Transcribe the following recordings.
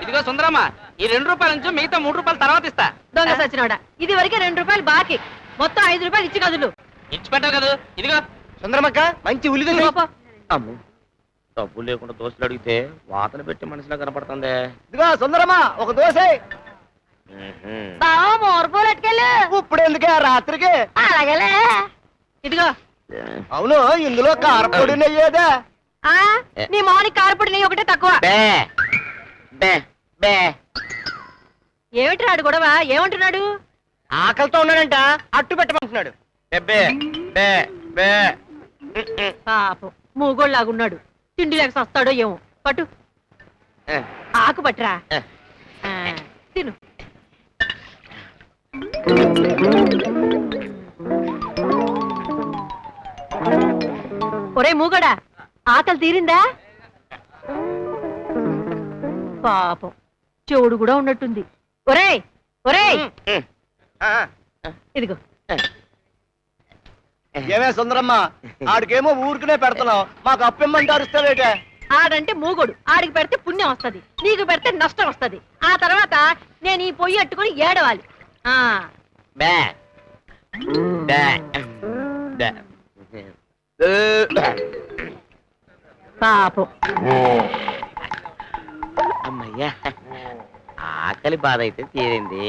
ఇదిగో సుందరమ్మ, ఈ 2 రూపాయల నుంచి మిగతా 3 రూపాయలు తర్వాత ఇస్తా. దొంగ సచ్చినోడా, ఇది వరకే 2 రూపాయలు బాకీ, మొత్తం 5 రూపాయలు ఇచ్చి కదులు. ఇచ్చి పెట్టావు కదా. ఇదిగో సుందరమ్మక్క, మంచి ఉల్లి అమ్ము, డబ్బు లేకుండా దోశలు అడిగితే వాతలు పెట్టి మనిషిలా కనపడుతుంది. ఇదిగో సుందరమ్మ, ఒక దోశ. బావా మోర్పోలు అట్టుకెళ్ళు. ఇప్పుడు ఎందుకే రాత్రికి? అలాగేలే. ఇదిగో. అవును, ఇందులో కారపొడి నెయ్యేదా? నీ మౌని కారపొడి నెయ్యి ఒకటే తక్కువ. ఏమిటి గొడవ? ఏమంటున్నాడు? ఆకలితో ఉన్నాడంట, అట్టు పెట్టమంటున్నాడు. పాపం మూగోళ్ళలాగున్నాడు, తిండి లేక వస్తాడో ఏమో. పట్టు, ఆకు పట్టురా, తిను. ఒరే మూగడా, ఆకలి తీరిందా? పాపం చెవుడు కూడా ఉన్నట్టుంది. ఒరే ఒరే, ఇదిగో. ఏమే సుందరమ్మ, ఆడికేమో ఊరికనే పెడతావు, మాకు అప్పిమ్మంటే అరుస్తావేటే? ఆడంటే మూగోడు, ఆడికి పెడితే పుణ్యం వస్తది, నీకు పెడితే నష్టం వస్తది. ఆ తర్వాత నేను ఈ పొయ్యి అట్టుకుని ఏడవాలి. పాపం. అమ్మయ్యా, ఆకలి బాధ అయితే తీరింది.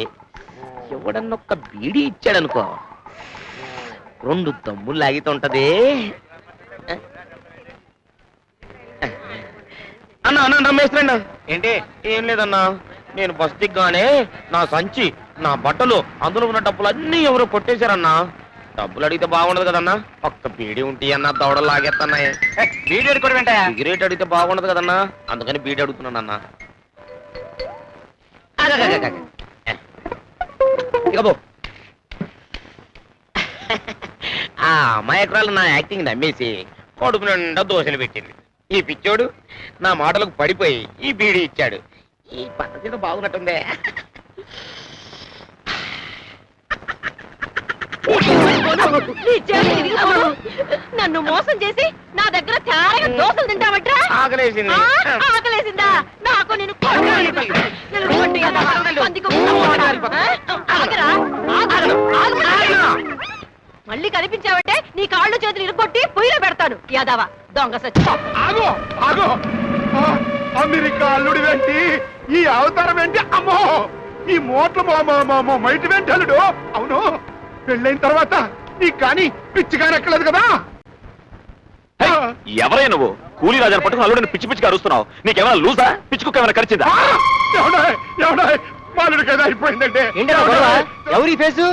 ఎవడన్నొక్క బీడీ ఇచ్చాడనుకో, 2 దమ్ములు లాగితుంటది. అన్నా అన్న రమేశ్వరన్న, ఏంటి? ఏం లేదన్నా, నేను బస్ దిగ్గానే నా సంచి, నా బట్టలు, అందులో ఉన్న డబ్బులు అన్నీ ఎవరో కొట్టేశారన్నా. డబ్బులు అడిగితే బాగుండదు కదన్నా, ఒక్క బీడీ ఉంటే అన్నా దవడలు లాగేస్తున్నాయి. బీడీ అడుగుకోవడం ఏంటా? సిగరెట్ అడిగితే బాగుండదు కదన్నా, అందుకని బీడీ అడుగుతున్నాను అన్నా. ఆ అమాయకురాలు నా యాక్టింగ్ నమ్మేసి కడుపు నిండా దోశలు పెట్టింది. ఈ పిచ్చోడు నా మాటలకు పడిపోయి ఈ బీడీ ఇచ్చాడు. ఈ పద్ధతిలో బాగున్నట్టుందే. నన్ను మోసం చేసి నా దగ్గర తేరగా దోశలు తింటావట్రా? ఆకలేసింది. ఆకలేసిందా? నాకు నేను మళ్ళీ కనిపించావంటే నీ కాళ్ళు చేతులు ఇరుకొట్టి పొయ్యిలో పెడతాను. యాదవ దొంగ సచ్చి. అమెరికా అల్లుడి వెంటి ఈ అవతారం ఏంటి? అమ్మో, ఈ మోట్ల మైటి వెంటి అల్లుడు. అవును, పెళ్ళైన తర్వాత నీకు కానీ పిచ్చిగా ఎక్కలేదు కదా? ఎవరై నువ్వు? కూలీ రాజాను పట్టుకుని అల్లుడిని పిచ్చి పిచ్చిగా అరుస్తున్నావు. నీకేమైనా లూజా? పిచ్చుకు ఏమైనా ఖర్చిందా? బాలుడి కదా అయిపోయిందంటే. ఎవరి ఫేసు?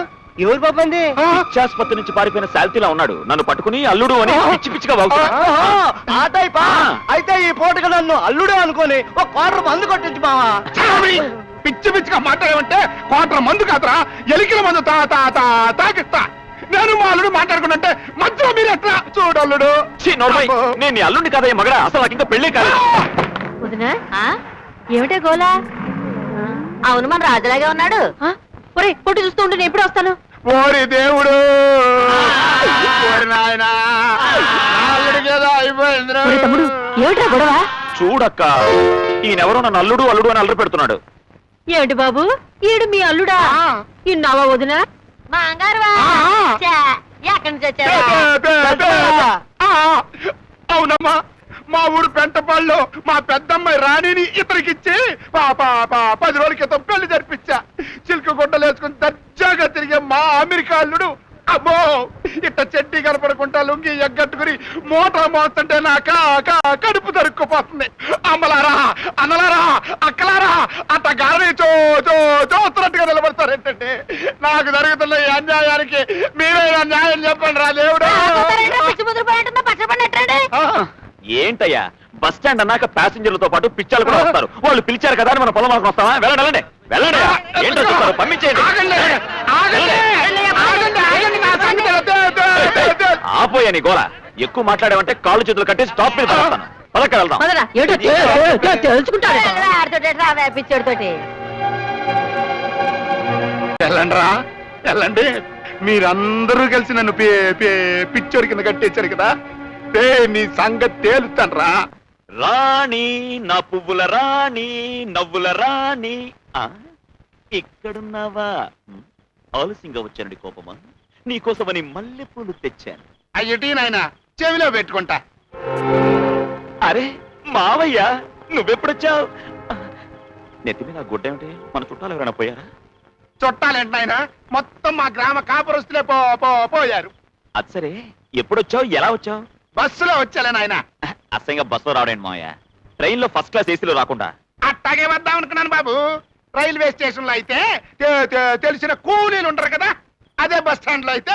ఎవరు పాపంది? పిచ్చాసుపత్రి నుంచి పారిపోయిన శాల్తీలా ఉన్నాడు. నన్ను పట్టుకుని అల్లుడు అని పిచ్చి పిచ్చిగా అయితే ఈ పూటగా నన్ను అల్లుడు అనుకోని ఒక క్వార్టర్ మందు కొట్టించు బావా. పిచ్చి పిచ్చిగా మాట్లాడమంటే క్వార్టర్ మందు కాదురా, ఎలికల మందు తాకిస్తా. నేను మా అల్లుడు మాట్లాడుకుంటే మధ్యలో మీరు ఎట్లా? చూడల్లుడు, నేను అల్లుడిని కాదయ్య మగడా, అసలు నాకు ఇంకా పెళ్లి కాదు. ఏమిటే గోలా? అవును, మన రాజులాగే ఉన్నాడు. ఒరే పొట్టు చూస్తూ ఉంటే నేను ఎప్పుడు వస్తాను? ఓరి దేవుడు, తమ్ముడు ఏమిటా గొడవ? చూడక్క, ఈయనెవరో నన్ను అల్లుడు అల్లుడు అని అల్లరి పెడుతున్నాడు. ఏమిటి బాబు, ఈడు మీ అల్లుడా? ఇన్నావా వదినా? ఎక్కడి నుంచి వచ్చారా? అవునమ్మా, మా ఊరు పెంటపాళ్ళు మా పెద్దమ్మాయి రాణిని ఇతరికిచ్చి 10 రోజుల క్రితం పెళ్లి జరిపించా. చిలుక గుడ్డలు వేసుకుని దర్జాగా తిరిగే మా అమెరికా అల్లుడు అమ్మో ఇట్ట చెడ్డీ కనపడకుండా లుంగి ఎగ్గట్టుకుని మోటార్ మోస్తుంటే నా కడుపు దొరుక్కుపోతుంది. అమ్మలారా, అన్నలారా, అక్కలారా, అట్ట గారి చూస్తున్నట్టుగా నిలబడతారు ఏంటంటే నాకు జరుగుతున్న ఈ అన్యాయానికి మీరైనా న్యాయం చెప్పండి రా దేవుడు. ఏంటయ్యా, బస్ స్టాండ్ అన్నాక ప్యాసింజర్లతో పాటు పిచ్చాలు కూడా వస్తారు. వాళ్ళు పిలిచారు కదా అని మన పొలం మనకు వస్తావా? వెళ్ళండి వెళ్ళండి, ఏంటో చూస్తారు, పంపించేయండి. ఆపోయా నీ గోళ, ఎక్కువ మాట్లాడావంటే కాళ్ళు చేతులు కట్టి స్టాప్ మీద పడతాను. పదక్క వెళ్దాం. వెళ్ళండిరా, వెళ్ళండి. మీరందరూ కలిసి నన్ను పిచ్చోడి కింద కట్టేశారు కదా. రే నీ సంగతి తేలుతాన్రా. రాణి నా పువ్వుల రాణి నవ్వుల రాణి ఇక్కడున్నావా? ఆలస్యంగా వచ్చానండి కోపమా? నీకోసమని మల్లెపూలు తెచ్చాను. అయ్యటి నాయన చెవిలో పెట్టుకుంటా. అరే మావయ్య నువ్వెప్పుడొచ్చావు? నెత్తి మీద గుడ్డ ఏమిటి? మన చుట్టాలు ఎవరైనా పోయారా? చుట్టాలేంటి నాయన, మొత్తం మా గ్రామ కాపురస్తులే పోయారు. అది సరే, ఎప్పుడొచ్చావు? ఎలా వచ్చావు? బస్సులో వచ్చాలే నాయన. అసహ్యంగా బస్సులో రావడండి మావయ్య. ట్రైన్ లో ఫస్ట్ క్లాస్ ఏసీలో రాకుండా అట్టాగే వద్దాం అనుకున్నాను బాబు. రైల్వే స్టేషన్ లో అయితే తెలిసిన కూలీలు ఉంటారు కదా, అదే బస్ స్టాండ్ లో అయితే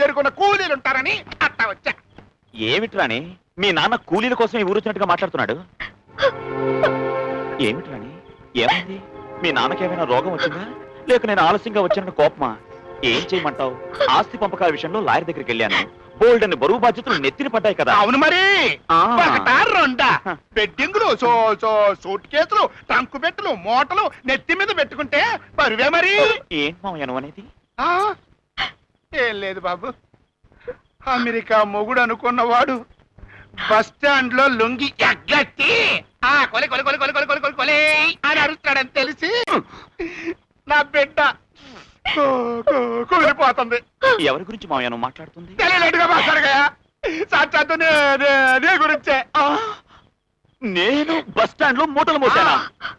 జరుగున్న కూలీలు ఉంటారని అట్టా వచ్చా. ఏమిటి రాణి, మీ నాన్న కూలీల కోసం ఈ ఊరు వచ్చినట్టుగా మాట్లాడుతున్నాడు. ఏమిటి రాణి, ఏమైంది? మీ నాన్నకేమైనా రోగం వచ్చిందా, లేక నేను ఆలస్యంగా వచ్చానని కోపమా? ఏం చేయమంటావు? ఆస్తి పంపకాల విషయంలో లాయర్ దగ్గరికి వెళ్ళాను. బోల్డ్ అని బరువు బాధ్యతలు నెత్తిన పడ్డాయి కదా. అవును మరి, ఆ. ఒకటా రెండా బెడ్డింగులు, సూట్ కేసులు, ట్రంకు పెట్టెలు, మూటలు నెత్తి మీద పెట్టుకుంటే బరువే మరి. ఏంటి మావయ్య నువ్వు అనేది? ఆ? ఏం లేదు బాబు, అమెరికా మొగుడు అనుకున్నవాడు బస్ స్టాండ్ లో లుంగి ఎగ్గట్టి కొలి కొలి కొలి కొలి కొలి కొలి కొలి కొలి అని అరుస్తాడని తెలిసి నా బిడ్డ కుమిలిపోతుంది. ఎవరి గురించి మావయ్య నువ్వు మాట్లాడుతుంది? తెలియనట్టుగా మాట్లాడగా సాక్షాత్తు నీ గురించే. నేను బస్ స్టాండ్ లో మూటలు మోసానా?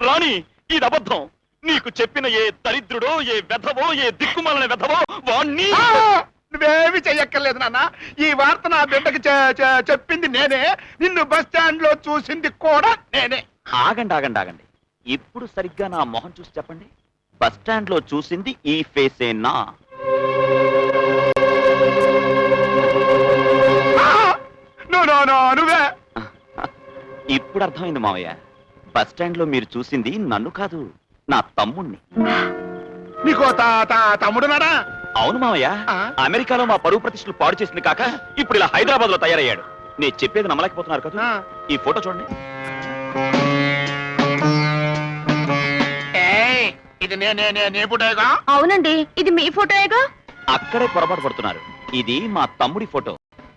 రాణి, ఇది అబద్ధం. నీకు చెప్పిన ఏ దరిద్రుడో, ఏ వెధవో, ఏ దిక్కుమాలిన వెధవో వాణ్ణి. నువ్వేమి చెయ్యక్కర్లేదు నాన్న, ఈ వార్త నా బిడ్డకి చెప్పింది నేనే, నిన్ను బస్ స్టాండ్ లో చూసింది కూడా నేనే. ఆగండి ఆగండి ఆగండి, ఇప్పుడు సరిగ్గా నా మొహం చూసి చెప్పండి. బస్ స్టాండ్ లో చూసింది ఈ ఫేసేనా? నువ్వే. ఇప్పుడు అర్థమైంది మావయ్య. బస్ స్టాండ్ లో మీరు చూసింది నన్ను కాదు, నా తమ్ముణ్ణి. నీకో తమ్ముడున్నాడా? అవును మావయ్య, అమెరికాలో మా పరువు ప్రతిష్టలు పాడు చేసింది కాక ఇప్పుడు ఇలా హైదరాబాద్ లో తయారయ్యాడు. నేను చెప్పేది నమ్మలేకపోతున్నారు కదా. ఈ ఫోటో చూడండి. ఇది నే ఫోటోగా? అవునండి, ఇది మీ ఫోటోయేగా. అక్కడే పొరపాటు పడుతున్నారు. ఇది మా తమ్ముడి ఫోటో.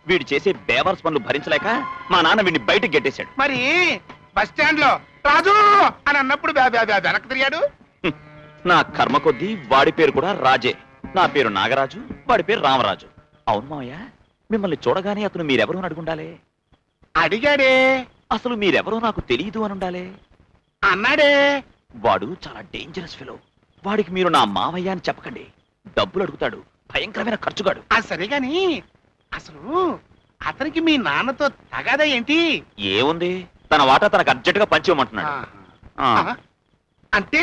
వీడు చేసే బేవర్స్ పనులు భరించలేక మా నాన్న వీడిని బయటకు గెట్టేశాడు. మరి బస్ స్టాండ్ లో రాజు అని అన్నప్పుడు వెనక్కి తిరిగాడు. నా కర్మ కొద్దీ వాడి పేరు కూడా రాజే. నా పేరు నాగరాజు, వాడి పేరు రామరాజు. అవును మావయ్య, మిమ్మల్ని చూడగానే అతను మీరెవరో అని అడుగుండాలే. అడిగాడే. అసలు మీరెవరో నాకు తెలియదు అని ఉండాలే. అన్నాడే. వాడు చాలా డేంజరస్ ఫెలో. వాడికి మీరు నా మావయ్య అని చెప్పకండి. డబ్బులు అడుగుతాడు, భయంకరమైన ఖర్చుగాడు. సరే గాని అసలు అతనికి మీ నాన్నతో తగాదా ఏంటి? ఏముంది, తన వాటా తనకు అర్జెంట్ గా పంచివ్వమంటున్నాడు. అంటే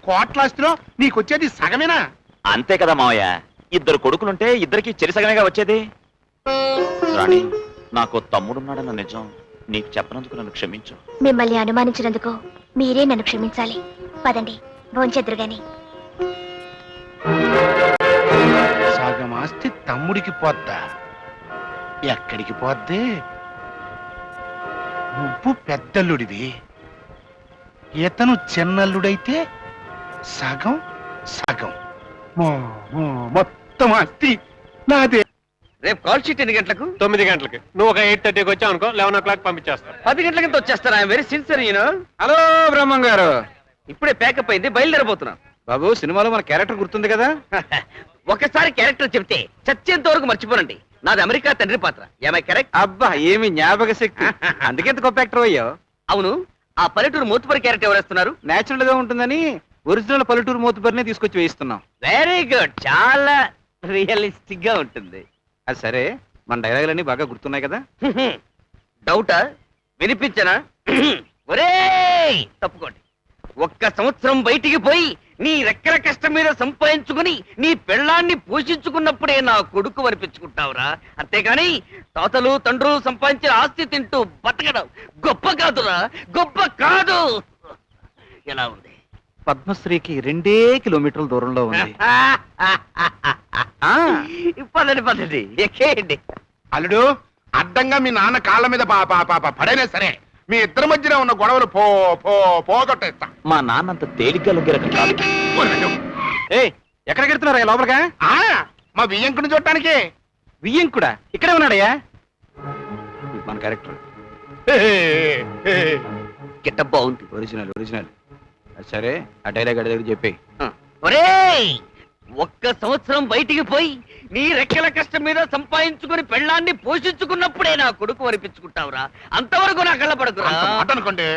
కోట్లాస్తిలో నీకొచ్చేది సగమేనా? అంతే కదా మావయ్య, ఇద్దరు కొడుకులుంటే ఇద్దరికి చెరిసగమేగా వచ్చేది. రాణి, నాకు తమ్ముడున్నాడన్న నిజం నీకు చెప్పనందుకు నన్ను క్షమించు. మిమ్మల్ని అనుమానించినందుకు మీరే నన్ను క్షమించాలి. పదండి, భోంచెద్దురు గాని. సగం ఆస్తి తమ్ముడికి పోద్దా? ఎక్కడికి పోద్ది? నువ్వు పెద్దల్లుడివి, ఇతను చిన్నల్లుడైతే సగం సగం మొత్తం ఆస్తి నాదే. రేపు కాల్ షీట్ ఎన్ని గంటలకు? 9 గంటలకి. నువ్వు ఒక 8:30కి వచ్చావు అనుకో, 11 o'clock పంపించేస్తా. 10 గంటల కింద వచ్చేస్తాను. I'm very sincere you know. Hello Brahmam గారు, ఇప్పుడే ప్యాకప్ అయింది, బయలుదేరబోతున్నాం. బాబు సినిమాలో మన క్యారెక్టర్ గుర్తుంది కదా? ఒకసారి క్యారెక్టర్ చెప్తే చచ్చేంత వరకు మర్చిపోనండి. నాది అమెరికా తండ్రి పాత్ర. ఏమై కరెక్ట్? అబ్బా ఏమి జ్ఞాపక శక్తి. అందుకే ఇంత గొప్ప యాక్టర్ అయ్యావు. అవును, ఆ పల్లెటూరు మూతుపరి క్యారెక్టర్ ఎవరేస్తున్నారు? నేచురల్ గా ఉంటుందని ఒరిజినల్ పల్లెటూరు మూతుపరినే తీసుకొచ్చి వేయిస్తున్నాం. వెరీ గుడ్, చాలా రియలిస్టిక్ గా ఉంటుంది. అది సరే, మన డైలాగులన్నీ బాగా గుర్తున్నాయి కదా? డౌటా? వినిపించనా? ఒరేయ్ తప్పుకోండి. 1 సంవత్సరం బయటికి పోయి నీ రెక్కల కష్టం మీద సంపాదించుకుని నీ పెళ్ళాన్ని పోషించుకున్నప్పుడే నా కొడుకు అనిపించుకుంటావురా. అంతేగాని తాతలు తండ్రులు సంపాదించిన ఆస్తి తింటూ బతకడం గొప్ప కాదురా, గొప్ప కాదు. ఎలా ఉంది? పద్మశ్రీకి 2 కిలోమీటర్ల దూరంలో ఉంది. పదండి ఎక్కేయండి. అల్లుడు, అడ్డంగా మీ నాన్న కాళ్ళ మీద పడైనా సరే మీ ఇద్దరి మధ్యన ఉన్న గొడవలు పోగొట్టేస్తా. మా నాన్నంత తేలిగ్గా లొంగే రకం కాదు. ఏ ఎక్కడికి వెళ్తున్నారా లోపలిగా? మా బియ్యంకుని చూడటానికి. వియ్యం కూడా ఇక్కడే ఉన్నాడయ్యా. మన క్యారెక్టర్ గెటప్ బాగుంది. Original original. సరే ఆ డైలాగ్ అడి దగ్గర చెప్పి. ఒరేయ్, ఒక్క సంవత్సరం బయటికి పోయి నీ రెక్కల కష్టం మీద సంపాదించుకుని పెళ్ళాన్ని పోషించుకున్నప్పుడే నా కొడుకు అనిపించుకుంటావురా. అంతవరకు నా కళ్ళ పడకురా. అంత మాట అనుకోండి.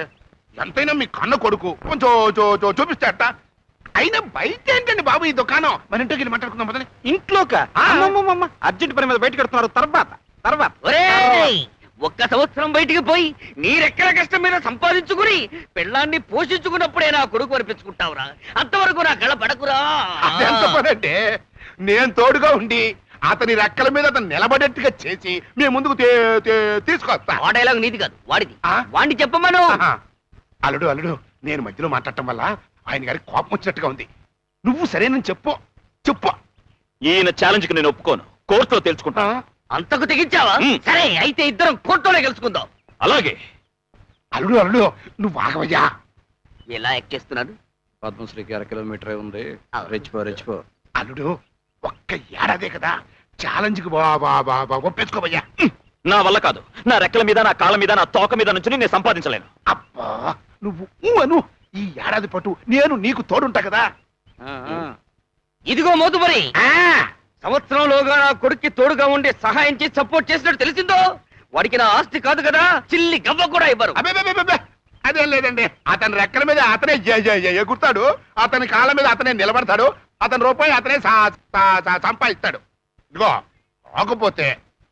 ఎంతైనా మీ కన్న కొడుకు కొంచెం చూపిస్తే అట్ట. అయినా బయట ఏంటండి బాబు ఈ దుకాణం? మన ఇంటికి వెళ్ళి మాట్లాడుకుందాం పదండి. ఇంట్లోక అర్జెంట్ పని మీద బయట కడుతున్నారు. తర్వాత ఒరేయ్, ఒక్క సంవత్సరం బయటికి పోయి నీ రెక్కల కష్టం మీద సంపాదించుకుని పెళ్ళాన్ని పోషించుకున్నప్పుడే నా కొడుకు అనిపించుకుంటావురా. అంతవరకు నా కళ్ళ పడకురా. అదెంత పని అంటే నేను తోడుగా ఉండి అతని రెక్కల మీద అతను నిలబడేట్టుగా చేసి మీ ముందుకు తీసుకొస్తా. ఆ డైలాగ్ నీది కాదు, వాడిది. ఆ? వాడిని చెప్పమను. ఆహా. అల్లుడు అల్లుడు, నేను మధ్యలో మాట్లాడటం వల్ల ఆయన గారికి కోపం వచ్చినట్టుగా ఉంది. నువ్వు సరేనని చెప్పు చెప్పు. ఈయన ఛాలెంజ్ కి నేను ఒప్పుకోను. కోర్టులో తెలుసుకుంటా. అంతకు తెగించావా? సరే, అయితే ఇద్దరం కోర్టులోనే కలుసుకుందాం. అలాగే. అల్లుడు అల్లుడు, నువ్వు ఆగవయ్యా. ఎలా యాక్ట్ చేస్తున్నాడు? పద్మశ్రీకి 1 కిలోమీటర్ ఉంది. రెచ్చిపో. అల్లుడు, ఒక్క ఏడాదే కదా, ఛాలెంజ్ కి ఒప్పేసుకోవయ్యా. నా వల్ల కాదు. నా రెక్కల మీద, నా కాళ్ళ మీద, నా తోక మీద నుంచి నేను సంపాదించలేను. అబ్బా, నువ్వు అను. ఈ ఏడాది పాటు నేను నీకు తోడుంటా కదా. ఇదిగో మోతుబరి, సంవత్సరంలోగా నా కొడుక్కి తోడుగా ఉండి సహాయం చేసి సపోర్ట్ చేసినట్టు తెలిసిందో, వాడికి నా ఆస్తి కాదు కదా, చిల్లి గవ్వ కూడా ఇవ్వరు. అబ్బే, అదేం లేదండి. అతని రెక్కల మీద అతనే ఎగురుతాడు, అతని కాళ్ళ మీద అతనే నిలబడతాడు, అతని రూపాయి అతనే సంపాదిస్తాడు. ఇదిగో, కాకపోతే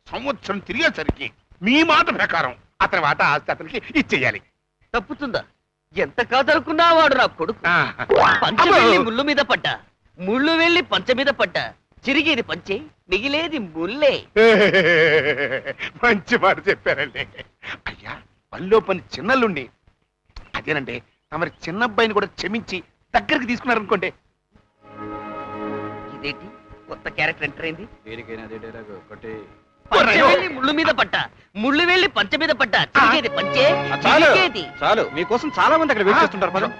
సంవత్సరం తిరిగేసరికి మీ మాట ప్రకారం అతని వాటా ఆస్తి అతనికి ఇచ్చేయాలి. తప్పుతుందా? ఎంత కాదనుకున్నా వాడు నా కొడుకు. పంచ అబ్బో. వెళ్ళి ముళ్ళు మీద పడ్డా, ముళ్ళు వెళ్ళి పంచ మీద పడ్డా, చిరిగేది పంచే, మిగిలేది ముల్లే. మంచి మాట చెప్పారండి. అయ్యా, పనిలో పని చిన్నల్లుండి అదేనండి, తమరి చిన్నబ్బాయిని కూడా క్షమించి దగ్గరికి తీసుకున్నారనుకోండి. ఇదేంటి కొత్త క్యారెక్టర్ ఎంటర్ అయింది? దేనికైనా అదే డైలాగ్ కొట్టి. పంచ వెళ్ళి ముళ్ళు మీద పడ్డా, ముళ్ళు వెళ్ళి పంచ మీద పడ్డా, చిరిగేది పంచే, చాలు చిరిగేది. చాలు, మీకోసం చాలా మంది అక్కడ వెయిట్ చేస్తుంటారు. పదం.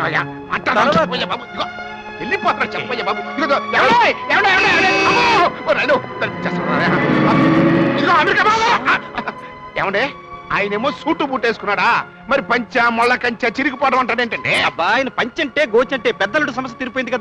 అయ్యా, మాట్లాడాలి చెప్పయ్యా బాబు. ఇదిగో, వెళ్ళిపోతారా చెప్పయ్యా బాబు. ఇదిగో, ఏమండే, అమ్మో! ఓ రైలు, చేస్తున్నారా? ఇదిగో, అమెరికా బాబు! ఏమండే, ఆయనేమో సూటు బూటేసుకున్నాడా, మరి పంచ మొళ్ళ కంచె చిరిగిపోవడం అంటాడేంటండి? అబ్బా, ఆయన పంచంటే గోచంటే పెద్దలుడు సమస్య తీరిపోయింది కదా.